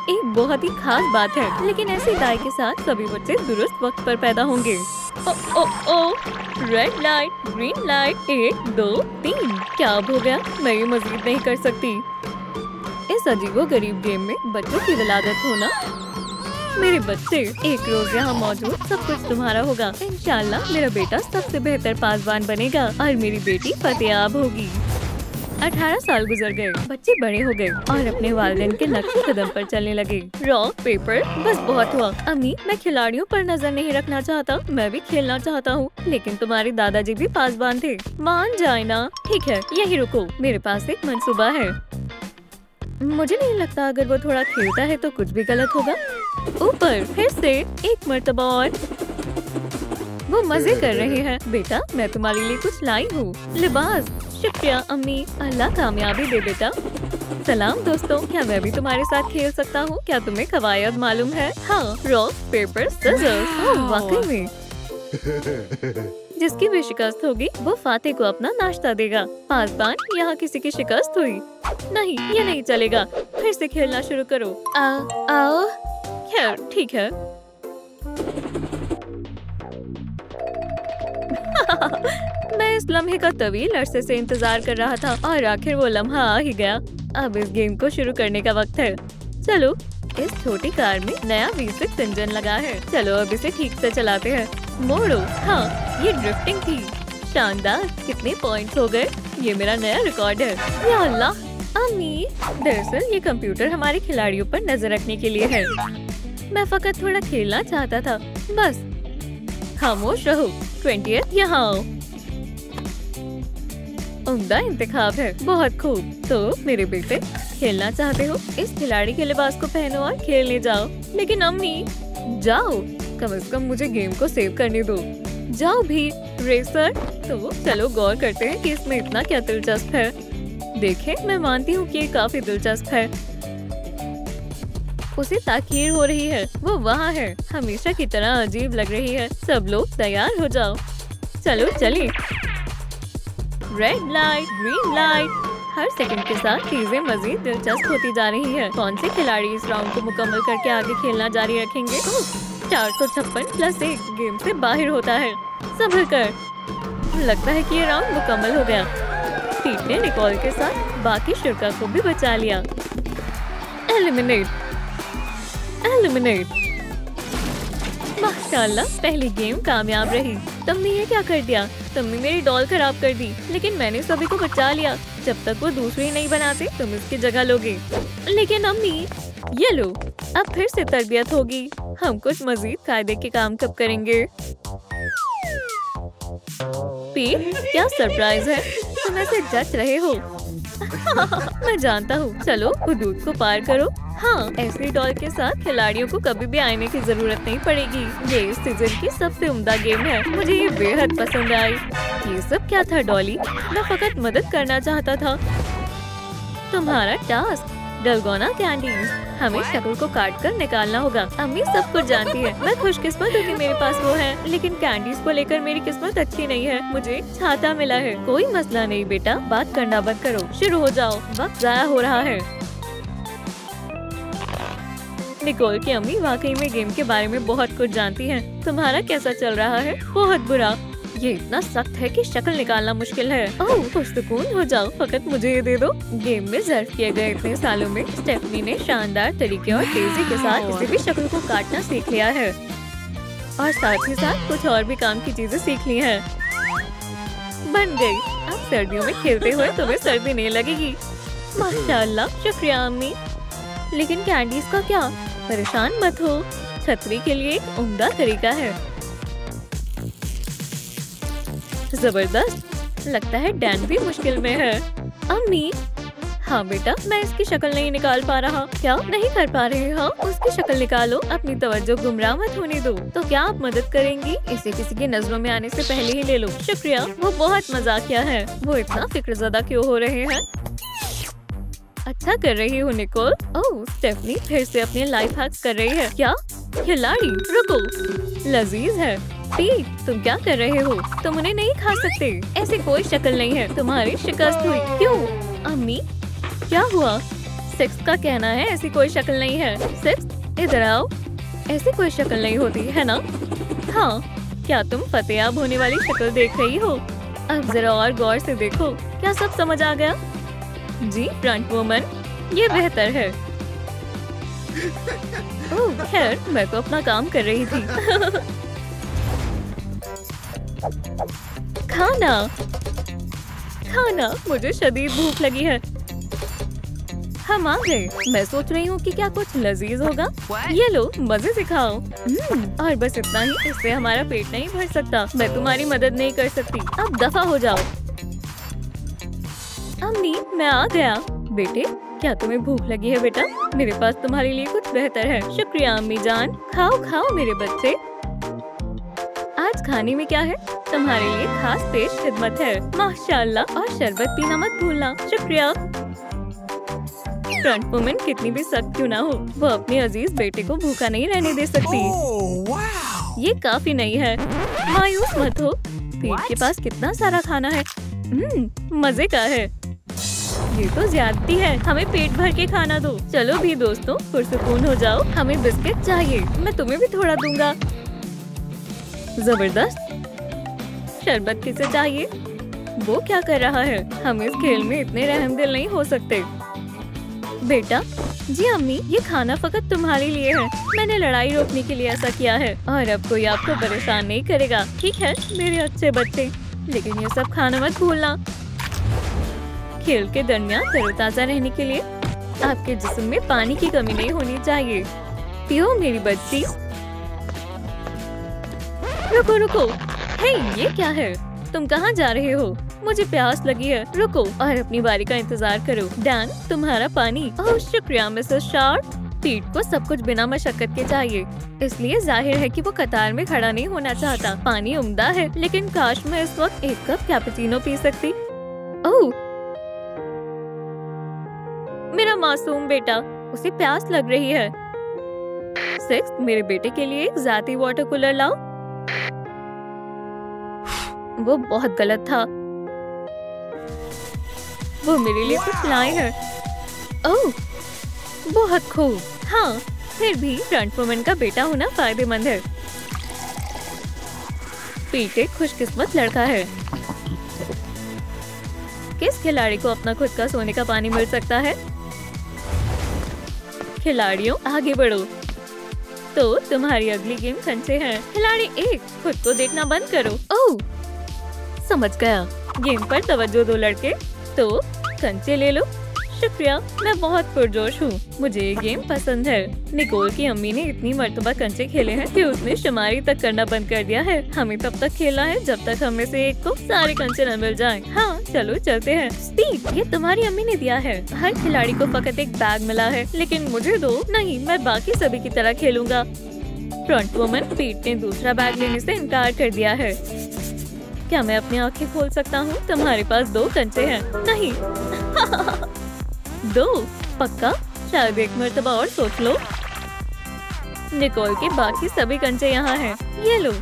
एक बहुत ही खास बात है, लेकिन ऐसी दाई के साथ सभी बच्चे दुरुस्त वक्त पर पैदा होंगे। ओ ओ ओ, रेड लाइट, ग्रीन लाइट, 1 2 3। क्या अब हो गया? मैं ये मजीद नहीं कर सकती। इस अजीबोगरीब गेम में बच्चों की विलादत होना। मेरे बच्चे, एक रोज यहाँ मौजूद सब कुछ तुम्हारा होगा। इंशाल्लाह मेरा बेटा सबसे बेहतर पासबान बनेगा और मेरी बेटी फतेयाब होगी। 18 साल गुजर गए, बच्चे बड़े हो गए और अपने वालिदैन के नक्शे कदम पर चलने लगे। रॉक पेपर, बस बहुत हुआ। अम्मी, मैं खिलाड़ियों पर नजर नहीं रखना चाहता, मैं भी खेलना चाहता हूँ, लेकिन तुम्हारे दादाजी भी पासबान थे। मान जाए ना। ठीक है, यही रुको, मेरे पास एक मंसूबा है। मुझे नहीं लगता अगर वो थोड़ा खेलता है तो कुछ भी गलत होगा। ऊपर फिर से एक मर्तबा और। वो मजे कर रहे हैं। बेटा, मैं तुम्हारे लिए कुछ लाई हूँ, लिबास। शुक्रिया अम्मी, अल्लाह कामयाबी दे बेटा। सलाम दोस्तों, क्या मैं भी तुम्हारे साथ खेल सकता हूँ? क्या तुम्हें कवायद मालूम है? हाँ, रॉक पेपर सीजर्स। वाकई में। जिसकी भी शिकस्त होगी वो फाते को अपना नाश्ता देगा। पासबान, यहाँ किसी की शिकस्त हुई? नहीं, ये नहीं चलेगा। फिर से खेलना शुरू करो। आओ। खैर, ठीक है। मैं इस लम्हे का तवील अरसे से इंतजार कर रहा था और आखिर वो लम्हा आ ही गया। अब इस गेम को शुरू करने का वक्त है। चलो, इस छोटी कार में नया V6 इंजन लगा है। चलो अब इसे ठीक से चलाते हैं। मोड़ो। हाँ, ये ड्रिफ्टिंग थी। शानदार। कितने पॉइंट्स हो गए? ये मेरा नया रिकॉर्ड है। या अल्लाह। अम्मी, दरअसल ये कंप्यूटर हमारे खिलाड़ियों पर नजर रखने के लिए है। मैं फकत थोड़ा खेलना चाहता था, बस। खामोश रहो। 20th यहाँ आओ। उम्दा इंतखाब है, बहुत खूब। तो मेरे बेटे, खेलना चाहते हो? इस खिलाड़ी के लिबास को पहनो और खेलने जाओ। लेकिन अम्मी। जाओ, कम से कम मुझे गेम को सेव करने दो। जाओ भी, रेसर। तो चलो गौर करते हैं कि इसमें इतना क्या दिलचस्प है। देखें, मैं मानती हूँ कि ये काफी दिलचस्प है। उसे ताकीर हो रही है, वो वहाँ है, हमेशा की तरह अजीब लग रही है। सब लोग तैयार हो जाओ, चलो चलें। Red light, green light. हर सेकंड के साथ चीजें मजीद दिलचस्प होती जा रही है। कौन से खिलाड़ी इस राउंड को मुकम्मल करके आगे खेलना जारी रखेंगे? 456+1 गेम से बाहर होता है। संभल कर। लगता है कि ये राउंड मुकम्मल हो गया। पीट ने निकोल के साथ बाकी शुरा को भी बचा लिया। एलिमिनेट। माशाल्लाह, पहली गेम कामयाब रही। तुमने ये क्या कर दिया? तुमने मेरी डॉल खराब कर दी, लेकिन मैंने सभी को बचा लिया। जब तक वो दूसरी नहीं बनाते तुम इसकी जगह लोगे। लेकिन अम्मी, ये लो, अब फिर से तरबियत होगी। हम कुछ मजीद कायदे के काम कब करेंगे? पीट, क्या सरप्राइज है? तुम ऐसे जच रहे हो। मैं जानता हूँ। चलो, हुदूद को पार करो। हाँ, ऐसी डॉल के साथ खिलाड़ियों को कभी भी आने की जरूरत नहीं पड़ेगी। ये इस सीजन की सबसे उम्दा गेम है। मुझे ये बेहद पसंद आई। ये सब क्या था डॉली? मैं फकत मदद करना चाहता था। तुम्हारा टास्क, डलगोना कैंडीज। हमें शक्ल को काट कर निकालना होगा। अम्मी सब कुछ जानती है। मैं खुशकिस्मत हूँ कि मेरे पास वो है, लेकिन कैंडीज को लेकर मेरी किस्मत अच्छी नहीं है। मुझे छाता मिला है। कोई मसला नहीं बेटा, बात करना बंद करो, शुरू हो जाओ, वक्त जाया हो रहा है। निकोल की अम्मी वाकई में गेम के बारे में बहुत कुछ जानती हैं। तुम्हारा कैसा चल रहा है? बहुत बुरा। ये इतना सख्त है कि शक्ल निकालना मुश्किल है। ओह, पुरसुकून हो जाओ, फकत मुझे ये दे दो। गेम में सर्व किए गए इतने सालों में स्टेफनी ने शानदार तरीके और तेजी के साथ किसी भी शक्ल को काटना सीख लिया है, और साथ ही साथ कुछ और भी काम की चीजें सीख ली हैं। बन गई। अब सर्दियों में खेलते हुए तुम्हें सर्दी नहीं लगेगी। माशाल्लाह, शुक्रिया अम्मी। लेकिन कैंडीज का क्या? परेशान मत हो, छतरी के लिए एक उम्दा तरीका है। जबरदस्त। लगता है डैन भी मुश्किल में है। अम्मी। हाँ बेटा, मैं इसकी शक्ल नहीं निकाल पा रहा। क्या नहीं कर पा रहे? हाँ, उसकी शक्ल निकालो, अपनी तवज्जो गुमराह मत होने दो। तो क्या आप मदद करेंगी? इसे किसी की नजरों में आने से पहले ही ले लो। शुक्रिया। वो बहुत मजाकिया है। वो इतना फिक्रज़दा क्यों हो रहे हैं? अच्छा कर रही हूँ निकोल। ओह, स्टेफनी फिर से अपने लाइफ हैक्स कर रही है। क्या? खिलाड़ी, रुको, लजीज है। पीट, तुम क्या कर रहे हो? तुम उन्हें नहीं खा सकते। ऐसी कोई शक्ल नहीं है। तुम्हारी शिकस्त हुई। क्यों? अम्मी, क्या हुआ? सिक्स का कहना है ऐसी कोई शक्ल नहीं है। सिक्स इधर आओ, ऐसी कोई शक्ल नहीं होती है ना? हाँ, क्या तुम फतेयाब होने वाली शक्ल देख रही हो? अब जरा और गौर से देखो, क्या सब समझ आ गया? जी फ्रंट वुमन, ये बेहतर है। ओह खैर, मैं तो अपना काम कर रही थी। खाना खाना, मुझे शदीद भूख लगी है। हम आ गए। मैं सोच रही हूँ कि क्या कुछ लजीज होगा। ये लो, मजे से खाओ। और बस इतना ही, इससे हमारा पेट नहीं भर सकता। मैं तुम्हारी मदद नहीं कर सकती, अब दफा हो जाओ। अम्मी, मैं आ गया। बेटे, क्या तुम्हें भूख लगी है बेटा? मेरे पास तुम्हारे लिए कुछ बेहतर है। शुक्रिया अम्मी जान। खाओ खाओ मेरे बच्चे। आज खाने में क्या है? तुम्हारे लिए खास पेश खिदमत है। माशाल्लाह, और शरबत पीना मत भूलना। शुक्रिया। फ्रंट वुमन कितनी भी सख्त क्यों ना हो, वो अपने अजीज बेटे को भूखा नहीं रहने दे सकती। ये काफी नहीं है। मायूस मत हो, पेट के पास कितना सारा खाना है। मजे का है। ये तो ज्यादती है, हमें पेट भर के खाना दो। चलो भी दोस्तों, पुरसुकून हो जाओ। हमें बिस्किट चाहिए, मैं तुम्हें भी थोड़ा दूंगा। जबरदस्त। शरबत किसे चाहिए? वो क्या कर रहा है? हम इस खेल में इतने रहमदिल नहीं हो सकते। बेटा, जी अम्मी, ये खाना फकत तुम्हारे लिए है। मैंने लड़ाई रोकने के लिए ऐसा किया है, और अब कोई आपको परेशान नहीं करेगा। ठीक है मेरे अच्छे बच्चे, लेकिन ये सब खाना मत भूलना। खेल के दरमियान तरोताजा रहने के लिए आपके जिस्म में पानी की कमी नहीं होनी चाहिए। पियो मेरी बच्ची। रुको रुको, हे ये क्या है? तुम कहाँ जा रहे हो? मुझे प्यास लगी है। रुको और अपनी बारी का इंतजार करो। डैन, तुम्हारा पानी। ओह शुक्रिया मिसेस शार्प। पीट को सब कुछ बिना मशक्कत के चाहिए, इसलिए जाहिर है कि वो कतार में खड़ा नहीं होना चाहता। पानी उम्दा है, लेकिन काश मैं इस वक्त 1 कप कैपुचिनो पी सकती। ओह मेरा मासूम बेटा, उसे प्यास लग रही है। सिक्स, मेरे बेटे के लिए एक जाती वाटर कूलर लाओ। वो बहुत गलत था। वो मेरे लिए कुछ लाए हैं। ओह बहुत खूब। हाँ, फिर भी फ्रंट वुमन का बेटा होना फायदेमंद है। पीट एक खुशकिस्मत लड़का है। किस खिलाड़ी को अपना खुद का सोने का पानी मिल सकता है? खिलाड़ियों आगे बढ़ो। तो तुम्हारी अगली गेम कंचे है। खिलाड़ी 1, खुद को देखना बंद करो। ओह समझ गया। गेम पर तवज्जो दो लड़के। तो कंचे ले लो। शुक्रिया, मैं बहुत पुरजोश हूँ। मुझे ये गेम पसंद है। निकोल की अम्मी ने इतनी मर्तबा कंचे खेले हैं कि उसने शुमारी तक करना बंद कर दिया है। हमें तब तक खेलना है जब तक हमें से एक को सारे कंचे न मिल जाएं। हाँ चलो चलते हैं। स्टीव, ये तुम्हारी अम्मी ने दिया है। हर खिलाड़ी को फकत एक बैग मिला है, लेकिन मुझे दो। नहीं, मैं बाकी सभी की तरह खेलूंगा। फ्रंट वुमन पीट ने दूसरा बैग लेने से इनकार कर दिया है। क्या मैं अपनी आँखें खोल सकता हूँ? तुम्हारे पास 2 कंचे हैं। नहीं 2 पक्का? शायद एक मर्तबा और सोच लो। निकोल के बाकी सभी कंचे यहाँ हैं। ये लो।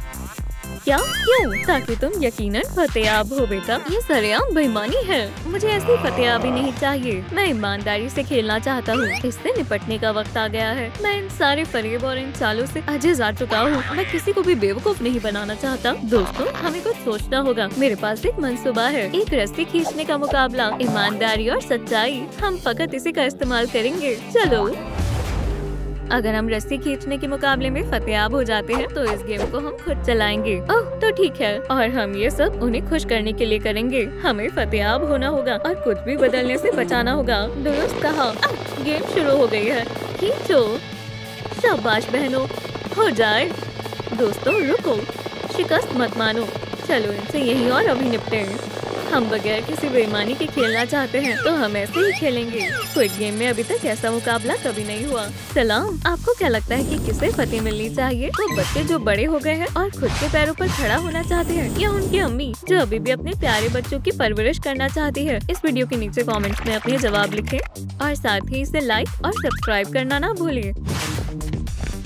क्या? क्यों? ताकि तुम यकीनन फतेयाब हो बेटा। ये सरेआम बेईमानी है। मुझे ऐसी फतेयाबी नहीं चाहिए। मैं ईमानदारी से खेलना चाहता हूँ। इससे निपटने का वक्त आ गया है। मैं इन सारे फरेब और इन चालों से अजिज आ चुका हूँ। मैं किसी को भी बेवकूफ नहीं बनाना चाहता। दोस्तों, हमें कुछ सोचना होगा। मेरे पास एक मंसूबा है, एक रस्सी खींचने का मुकाबला। ईमानदारी और सच्चाई, हम फकत इसी का इस्तेमाल करेंगे। चलो, अगर हम रस्सी खींचने के मुकाबले में फतेयाब हो जाते हैं तो इस गेम को हम खुद चलाएंगे। ओह तो ठीक है, और हम ये सब उन्हें खुश करने के लिए करेंगे। हमें फतेयाब होना होगा और कुछ भी बदलने से बचाना होगा। दुरुस्त कहा। गेम शुरू हो गई है। खींचो। शाबाश बहनों, हो जाए। दोस्तों रुको, शिकस्त मत मानो। चलो इनसे यही और अभी निपटे। हम बगैर किसी बेईमानी के खेलना चाहते हैं तो हम ऐसे ही खेलेंगे। क्विड गेम में अभी तक ऐसा मुकाबला कभी नहीं हुआ। सलाम, आपको क्या लगता है कि किसे फतेह मिलनी चाहिए? वो बच्चे जो बड़े हो गए हैं और खुद के पैरों पर खड़ा होना चाहते हैं, या उनकी अम्मी जो अभी भी अपने प्यारे बच्चों की परवरिश करना चाहती है? इस वीडियो के नीचे कमेंट्स में अपने जवाब लिखें और साथ ही इसे लाइक और सब्सक्राइब करना ना भूलिए।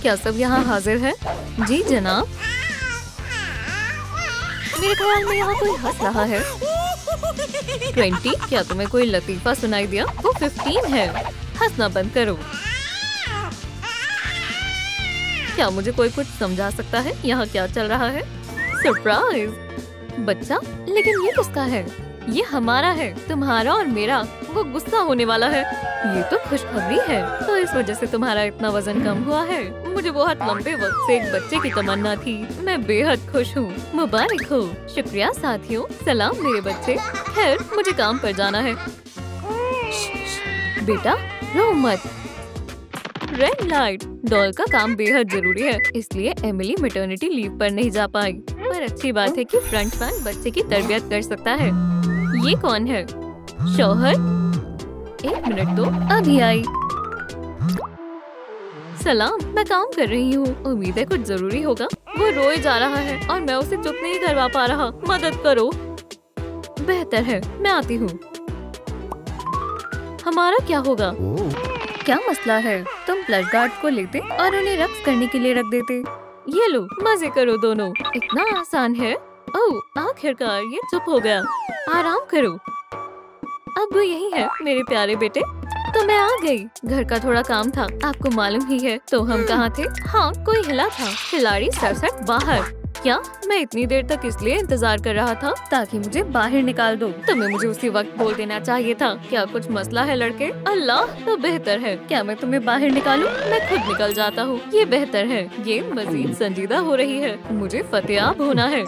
क्या सब यहाँ हाजिर है? जी जनाब। मेरे ख्याल में यहाँ कोई हंस रहा है। 20, क्या तुम्हें कोई लतीफा सुनाई दिया? वो 15 है। हंसना बंद करो। क्या मुझे कोई कुछ समझा सकता है यहाँ क्या चल रहा है? सरप्राइज बच्चा, लेकिन ये किसका है? ये हमारा है, तुम्हारा और मेरा। वो गुस्सा होने वाला है। ये तो खुशखबरी है, तो इस वजह से तुम्हारा इतना वजन कम हुआ है। मुझे बहुत लंबे वक्त से एक बच्चे की तमन्ना थी। मैं बेहद खुश हूँ। मुबारक हो। शुक्रिया साथियों। सलाम मेरे बच्चे। खैर मुझे काम पर जाना है। बेटा रो मत। रेड लाइट, डॉल का काम बेहद जरूरी है, इसलिए एमिली मैटरनिटी लीव पर नहीं जा पाई। पर अच्छी बात है कि फ्रंट मैन बच्चे की तरबियत कर सकता है। ये कौन है? शौहर? एक मिनट दो, अभी आई। सलाम, मैं काम कर रही हूँ। उम्मीद है कुछ जरूरी होगा। वो रोए जा रहा है और मैं उसे चुप नहीं करवा पा रहा। मदद करो। बेहतर है, मैं आती हूँ। हमारा क्या होगा? क्या मसला है? तुम प्लस गार्ड को लेते और उन्हें रक्स करने के लिए रख देते। ये लो, मजे करो दोनों। इतना आसान है। ओह आखिरकार ये चुप हो गया। आराम करो। अब वो यही है मेरे प्यारे बेटे। तो मैं आ गई। घर का थोड़ा काम था, आपको मालूम ही है। तो हम कहाँ थे? हाँ, कोई हिला था। खिलाड़ी सरसट बाहर। क्या? मैं इतनी देर तक इसलिए इंतजार कर रहा था ताकि मुझे बाहर निकाल दो। तुम्हें मुझे उसी वक्त बोल देना चाहिए था। क्या कुछ मसला है लड़के? अल्लाह, तो बेहतर है। क्या मैं तुम्हें बाहर निकालूं? मैं खुद निकल जाता हूँ। ये बेहतर है। ये मजीद संजीदा हो रही है। मुझे फतेहाब होना है।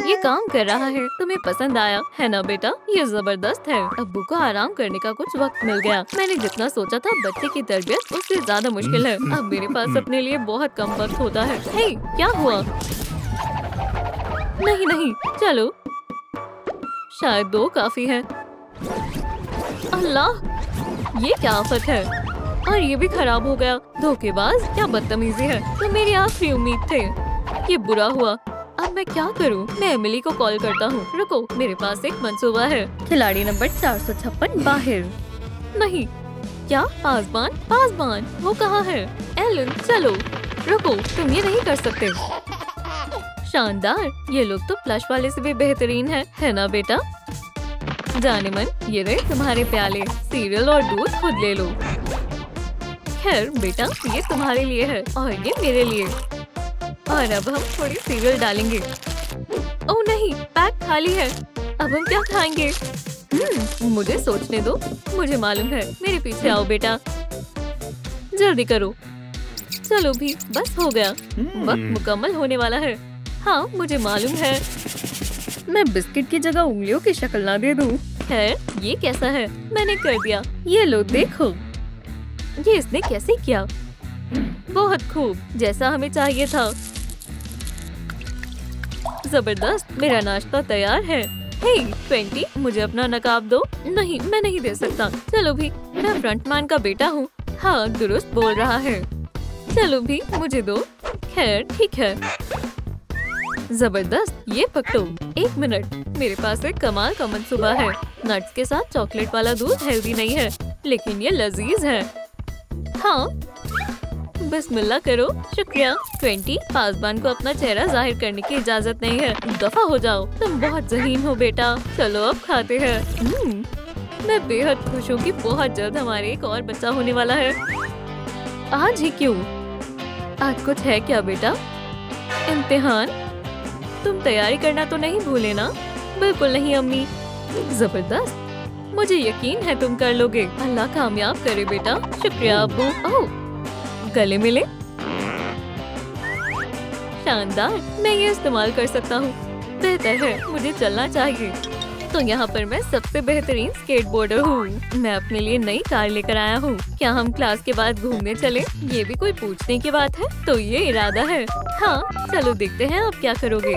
ये काम कर रहा है। तुम्हें पसंद आया है ना बेटा? ये जबरदस्त है। अब्बू को आराम करने का कुछ वक्त मिल गया। मैंने जितना सोचा था बच्चे की तरबियत उससे ज्यादा मुश्किल है। अब मेरे पास अपने लिए बहुत कम वक्त होता है। हे, क्या हुआ? नहीं नहीं, चलो। शायद 2 काफी है। अल्लाह, ये क्या आफत है? और ये भी खराब हो गया। धोखेबाज, क्या बदतमीजी है। तो मेरी आखिरी उम्मीद थे। ये बुरा हुआ। अब मैं क्या करूं? मैं एमिली को कॉल करता हूँ। रुको, मेरे पास एक मंसूबा है। खिलाड़ी नंबर 456 बाहर। नहीं। क्या? पासबान? पासबान, वो कहाँ है? एलन, चलो। रुको, तुम ये नहीं कर सकते। शानदार, ये लोग तो प्लश वाले से भी बेहतरीन है ना बेटा? जाने मन, ये रहे तुम्हारे प्याले। सीरियल और दूध खुद ले लो। खैर बेटा, ये तुम्हारे लिए है और ये मेरे लिए। और अब हम थोड़ी सीरियल डालेंगे। ओह नहीं, पैक खाली है। अब हम क्या खाएंगे? मुझे सोचने दो। मुझे मालूम है। मेरे पीछे आओ बेटा। जल्दी करो। चलो भी, बस हो गया। वक्त मुकम्मल होने वाला है। हाँ, मुझे मालूम है। मैं बिस्किट की जगह उंगलियों की शक्ल ना दे दूं। है, ये कैसा है? मैंने कर दिया। ये लो देखो। ये इसने कैसे किया? बहुत खूब, जैसा हमें चाहिए था। जबरदस्त, मेरा नाश्ता तैयार है। हे 20, मुझे अपना नकाब दो। नहीं, मैं नहीं दे सकता। चलो भी, मैं फ्रंटमैन का बेटा हूँ। हाँ, दुरुस्त बोल रहा है। चलो भी, मुझे दो। खैर ठीक है। जबरदस्त, ये पकड़ो। 1 मिनट, मेरे पास एक कमाल का मंसूबा है। नट्स के साथ चॉकलेट वाला दूध हेल्दी नहीं है, लेकिन ये लजीज है। हाँ, बिस्मिल्लाह करो। शुक्रिया। 20, पासबान को अपना चेहरा जाहिर करने की इजाजत नहीं है। दफा हो जाओ। तुम बहुत ज़हीन हो बेटा। चलो अब खाते हैं। मैं बेहद खुश हूँ कि बहुत जल्द हमारे एक और बच्चा होने वाला है। आज ही क्यों? आज कुछ है क्या बेटा? इम्तिहान? तुम तैयारी करना तो नहीं भूले ना? बिल्कुल नहीं अम्मी। जबरदस्त, मुझे यकीन है तुम कर लोगे। अल्लाह कामयाब करे बेटा। शुक्रिया अब्बू। ओह, गले मिले। शानदार, मैं ये इस्तेमाल कर सकता हूँ। बेहतर है, मुझे चलना चाहिए। तो यहाँ पर मैं सबसे बेहतरीन स्केटबोर्डर हूँ। मैं अपने लिए नई कार लेकर आया हूँ। क्या हम क्लास के बाद घूमने चले? ये भी कोई पूछने की बात है? तो ये इरादा है। हाँ, चलो देखते हैं आप क्या करोगे।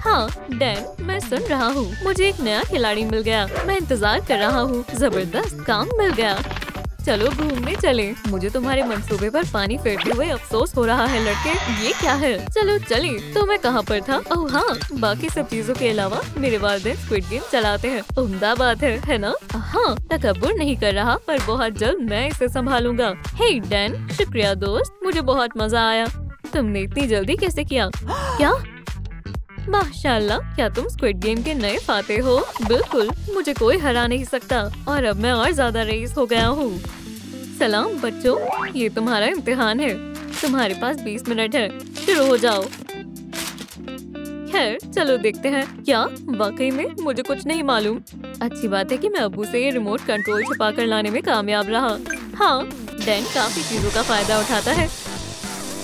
हाँ डैन, मैं सुन रहा हूँ। मुझे एक नया खिलाड़ी मिल गया। मैं इंतजार कर रहा हूँ। जबरदस्त, काम मिल गया। चलो घूमने चले। मुझे तुम्हारे मंसूबे पर पानी फेरते हुए अफसोस हो रहा है लड़के। ये क्या है? चलो चले। तो मैं कहाँ पर था? ओह हाँ, बाकी सब चीजों के अलावा मेरे वालिदैन स्क्विड गेम चलाते हैं। उम्दा बात है ना? हाँ, तकब्बुर नहीं कर रहा, पर बहुत जल्द मैं इसे संभालूंगा। हे डैन, शुक्रिया दोस्त, मुझे बहुत मजा आया। तुमने इतनी जल्दी कैसे किया? क्या? माशाल्लाह, क्या तुम स्क्विड गेम के नए फाते हो? बिल्कुल, मुझे कोई हरा नहीं सकता। और अब मैं और ज्यादा रईस हो गया हूँ। सलाम बच्चों, ये तुम्हारा इम्तिहान है। तुम्हारे पास 20 मिनट है, शुरू हो जाओ। खैर चलो देखते हैं। क्या वाकई में मुझे कुछ नहीं मालूम। अच्छी बात है कि मैं अब्बू से ये रिमोट कंट्रोल छुपा कर लाने में कामयाब रहा। हाँ, डैन काफी चीजों का फायदा उठाता है।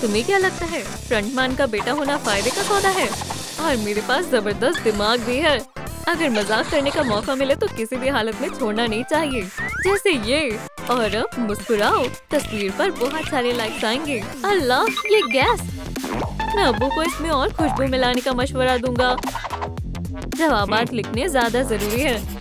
तुम्हें क्या लगता है फ्रंटमैन का बेटा होना फायदे का सौदा है? और मेरे पास जबरदस्त दिमाग भी है। अगर मजाक करने का मौका मिले तो किसी भी हालत में छोड़ना नहीं चाहिए, जैसे ये। और अब मुस्कुराओ, तस्वीर पर बहुत सारे लाइक्स आएंगे। अल्लाह, ये गैस! मैं अब्बू को इसमें और खुशबू मिलाने का मशवरा दूंगा। जवाबात लिखने ज्यादा जरूरी है।